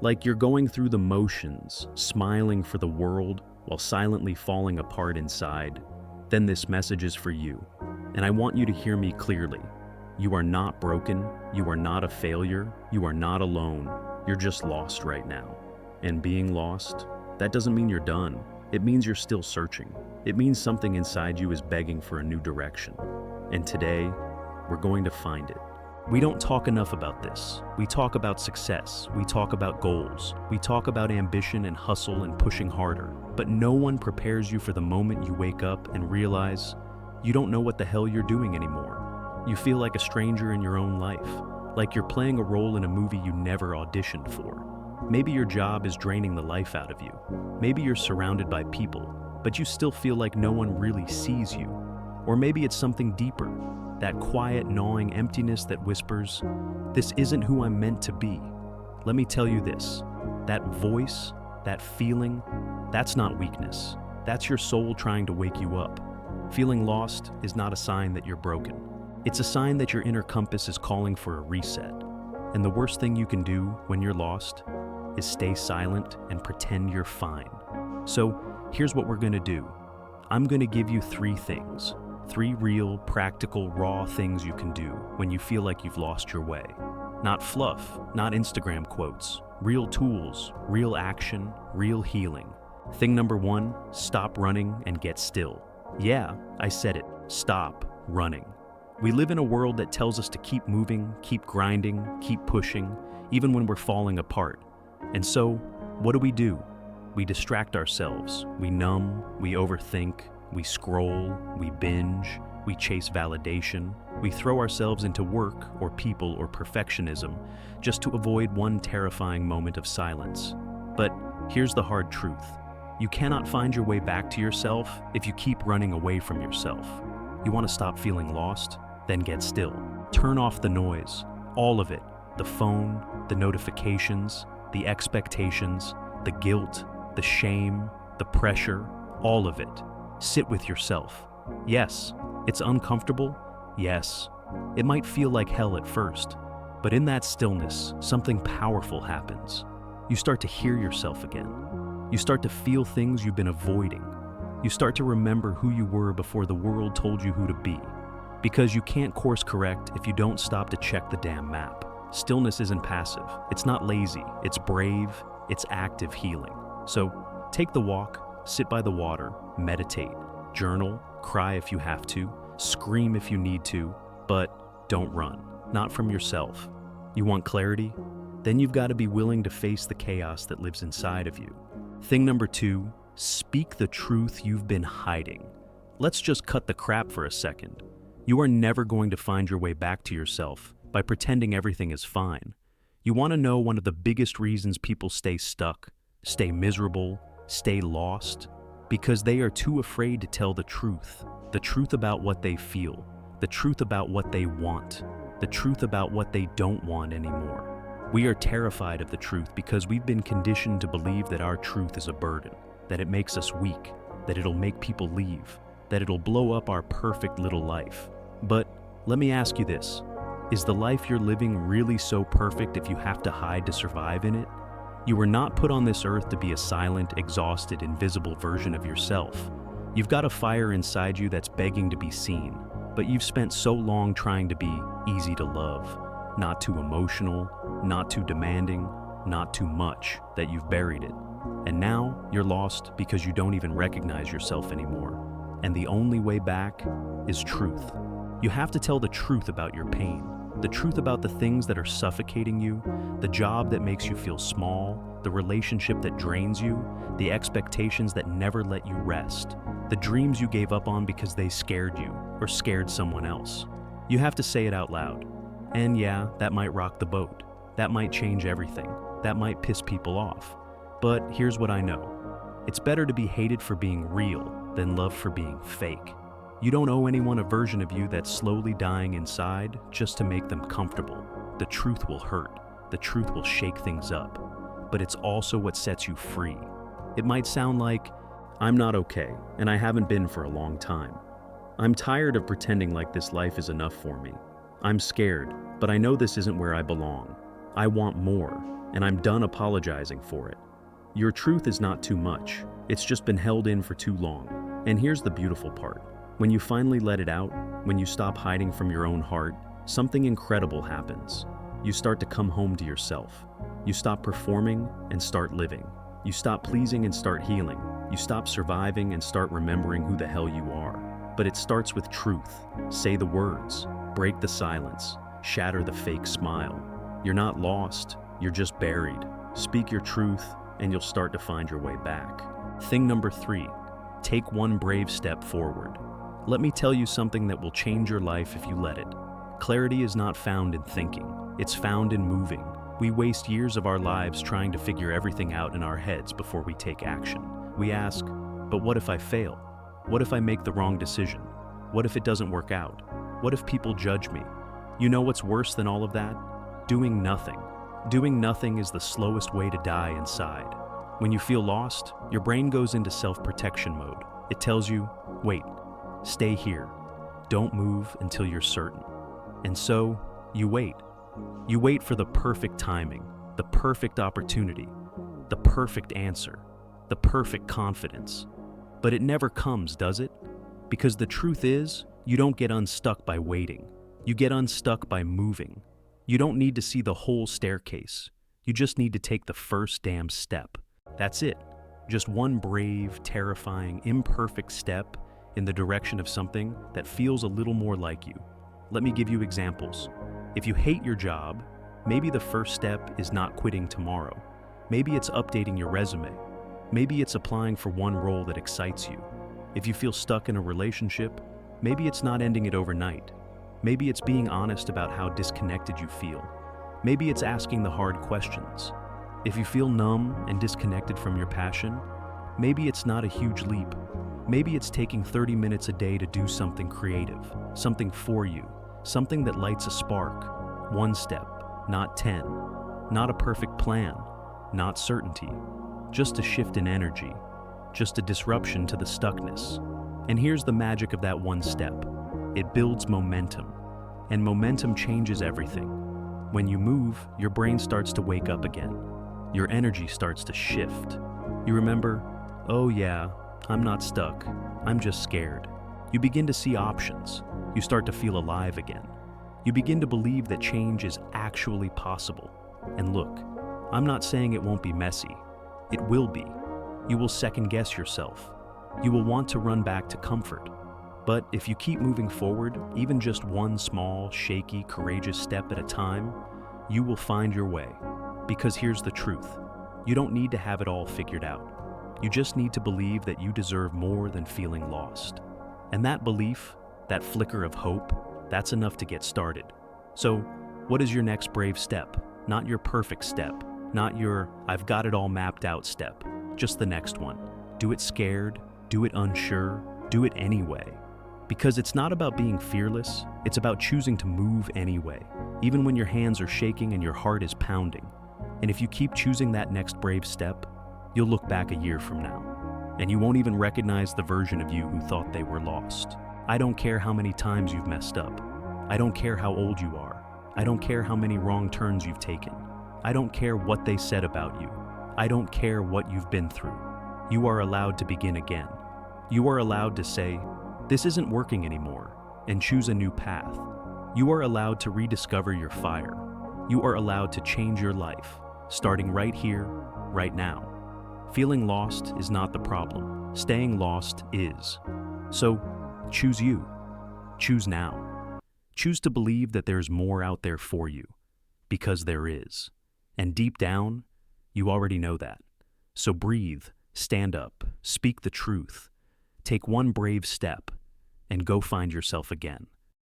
Like you're going through the motions, smiling for the world while silently falling apart inside, then this message is for you. And I want you to hear me clearly. You are not broken, you are not a failure, you are not alone, you're just lost right now. And being lost, that doesn't mean you're done. It means you're still searching. It means something inside you is begging for a new direction. And today, we're going to find it. We don't talk enough about this. We talk about success. We talk about goals. We talk about ambition and hustle and pushing harder. But no one prepares you for the moment you wake up and realize you don't know what the hell you're doing anymore. You feel like a stranger in your own life, like you're playing a role in a movie you never auditioned for. Maybe your job is draining the life out of you. Maybe you're surrounded by people, but you still feel like no one really sees you. Or maybe it's something deeper, that quiet, gnawing emptiness that whispers, "This isn't who I'm meant to be." Let me tell you this, that voice, that feeling, that's not weakness. That's your soul trying to wake you up. Feeling lost is not a sign that you're broken. It's a sign that your inner compass is calling for a reset. And the worst thing you can do when you're lost is stay silent and pretend you're fine. So here's what we're gonna do. I'm gonna give you 3 things. 3 real, practical, raw things you can do when you feel like you've lost your way. Not fluff, not Instagram quotes. Real tools, real action, real healing. Thing number 1, stop running and get still. Yeah, I said it. Stop running. We live in a world that tells us to keep moving, keep grinding, keep pushing, even when we're falling apart. And so, what do? We distract ourselves. We numb, we overthink, we scroll, we binge, we chase validation. We throw ourselves into work or people or perfectionism just to avoid one terrifying moment of silence. But here's the hard truth. You cannot find your way back to yourself if you keep running away from yourself. You want to stop feeling lost? Then get still. Turn off the noise, all of it. The phone, the notifications, the expectations, the guilt, the shame, the pressure, all of it. Sit with yourself. Yes, it's uncomfortable. Yes, it might feel like hell at first. But in that stillness, something powerful happens. You start to hear yourself again. You start to feel things you've been avoiding. You start to remember who you were before the world told you who to be. Because you can't course correct if you don't stop to check the damn map. Stillness isn't passive. It's not lazy. It's brave. It's active healing. So take the walk, sit by the water, meditate, journal, cry if you have to, scream if you need to, but don't run. Not from yourself. You want clarity? Then you've got to be willing to face the chaos that lives inside of you. Thing number 2, speak the truth you've been hiding. Let's just cut the crap for a second. You are never going to find your way back to yourself by pretending everything is fine. You want to know one of the biggest reasons people stay stuck, stay miserable, stay lost? Because they are too afraid to tell the truth about what they feel, the truth about what they want, the truth about what they don't want anymore. We are terrified of the truth because we've been conditioned to believe that our truth is a burden, that it makes us weak, that it'll make people leave, that it'll blow up our perfect little life. But let me ask you this, is the life you're living really so perfect if you have to hide to survive in it? You were not put on this earth to be a silent, exhausted, invisible version of yourself. You've got a fire inside you that's begging to be seen, but you've spent so long trying to be easy to love, not too emotional, not too demanding, not too much, that you've buried it. And now you're lost because you don't even recognize yourself anymore. And the only way back is truth. You have to tell the truth about your pain, the truth about the things that are suffocating you, the job that makes you feel small, the relationship that drains you, the expectations that never let you rest, the dreams you gave up on because they scared you or scared someone else. You have to say it out loud. And yeah, that might rock the boat. That might change everything. That might piss people off. But here's what I know. It's better to be hated for being real than loved for being fake. You don't owe anyone a version of you that's slowly dying inside just to make them comfortable. The truth will hurt. The truth will shake things up. But it's also what sets you free. It might sound like, I'm not okay, and I haven't been for a long time. I'm tired of pretending like this life is enough for me. I'm scared, but I know this isn't where I belong. I want more. and I'm done apologizing for it. Your truth is not too much. It's just been held in for too long. And here's the beautiful part. When you finally let it out, when you stop hiding from your own heart, something incredible happens. You start to come home to yourself. You stop performing and start living. You stop pleasing and start healing. You stop surviving and start remembering who the hell you are. But it starts with truth. Say the words. Break the silence. Shatter the fake smile. You're not lost. You're just buried. Speak your truth, and you'll start to find your way back. Thing number 3, take one brave step forward. Let me tell you something that will change your life if you let it. Clarity is not found in thinking. It's found in moving. We waste years of our lives trying to figure everything out in our heads before we take action. We ask, but what if I fail? What if I make the wrong decision? What if it doesn't work out? What if people judge me? You know what's worse than all of that? Doing nothing. Doing nothing is the slowest way to die inside. When you feel lost, your brain goes into self-protection mode. It tells you, wait, stay here. Don't move until you're certain. And so, you wait. You wait for the perfect timing, the perfect opportunity, the perfect answer, the perfect confidence. But it never comes, does it? Because the truth is, you don't get unstuck by waiting. You get unstuck by moving. You don't need to see the whole staircase. You just need to take the first damn step. That's it. Just one brave, terrifying, imperfect step in the direction of something that feels a little more like you. Let me give you examples. If you hate your job, maybe the first step is not quitting tomorrow. Maybe it's updating your resume. Maybe it's applying for one role that excites you. If you feel stuck in a relationship, maybe it's not ending it overnight. Maybe it's being honest about how disconnected you feel. Maybe it's asking the hard questions. If you feel numb and disconnected from your passion, maybe it's not a huge leap. Maybe it's taking 30 minutes a day to do something creative, something for you, something that lights a spark. One step, not 10. Not a perfect plan, not certainty. Just a shift in energy, just a disruption to the stuckness. And here's the magic of that one step. It builds momentum, and momentum changes everything. When you move, your brain starts to wake up again. Your energy starts to shift. You remember, oh yeah, I'm not stuck, I'm just scared. You begin to see options. You start to feel alive again. You begin to believe that change is actually possible. And look, I'm not saying it won't be messy. It will be. You will second guess yourself. You will want to run back to comfort. But if you keep moving forward, even just one small, shaky, courageous step at a time, you will find your way. Because here's the truth. You don't need to have it all figured out. You just need to believe that you deserve more than feeling lost. And that belief, that flicker of hope, that's enough to get started. So, what is your next brave step? Not your perfect step, not your I've got it all mapped out step, just the next one. Do it scared, do it unsure, do it anyway. Because it's not about being fearless, it's about choosing to move anyway, even when your hands are shaking and your heart is pounding. And if you keep choosing that next brave step, you'll look back a year from now, and you won't even recognize the version of you who thought they were lost. I don't care how many times you've messed up. I don't care how old you are. I don't care how many wrong turns you've taken. I don't care what they said about you. I don't care what you've been through. You are allowed to begin again. You are allowed to say, this isn't working anymore, and choose a new path. You are allowed to rediscover your fire. You are allowed to change your life, starting right here, right now. Feeling lost is not the problem. Staying lost is. So, choose you. Choose now. Choose to believe that there's more out there for you, because there is. And deep down, you already know that. So breathe, stand up, speak the truth. Take one brave step, and go find yourself again.